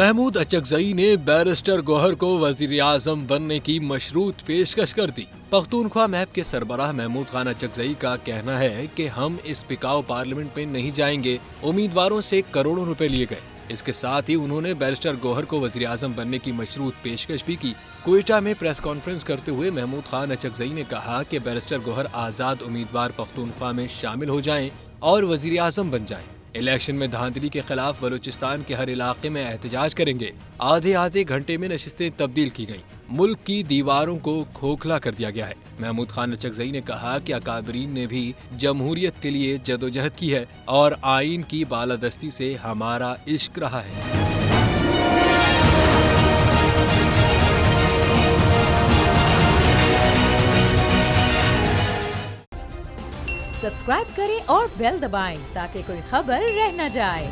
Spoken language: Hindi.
महमूद अचकजई ने बैरिस्टर गौहर को वजीर-ए-आज़म बनने की मशरूत पेशकश कर दी। पख्तूनख्वा मैप के सरबराह महमूद खान अचकजई का कहना है कि हम इस बिकाऊ पार्लियामेंट में नहीं जाएंगे। उम्मीदवारों से करोड़ों रुपए लिए गए। इसके साथ ही उन्होंने बैरिस्टर गौहर को वजीर-ए-आज़म बनने की मशरूत पेशकश भी की। क्वेटा में प्रेस कॉन्फ्रेंस करते हुए महमूद खान अचकजई ने कहा कि बैरिस्टर गौहर आज़ाद उम्मीदवार पख्तूनख्वा में शामिल हो जाएं और वजीर-ए-आज़म बन जाएं। इलेक्शन में धांधली के खिलाफ बलूचिस्तान के हर इलाके में एहतजाज करेंगे। आधे घंटे में नशिस्तें तब्दील की गईं। मुल्क की दीवारों को खोखला कर दिया गया है। महमूद खान अचकजई ने कहा कि अकाबरीन ने भी जमहूरियत के लिए जदोजहद की है और आइन की बालादस्ती से हमारा इश्क रहा है। सब्सक्राइब करें और बेल दबाएं ताकि कोई खबर रह न जाए।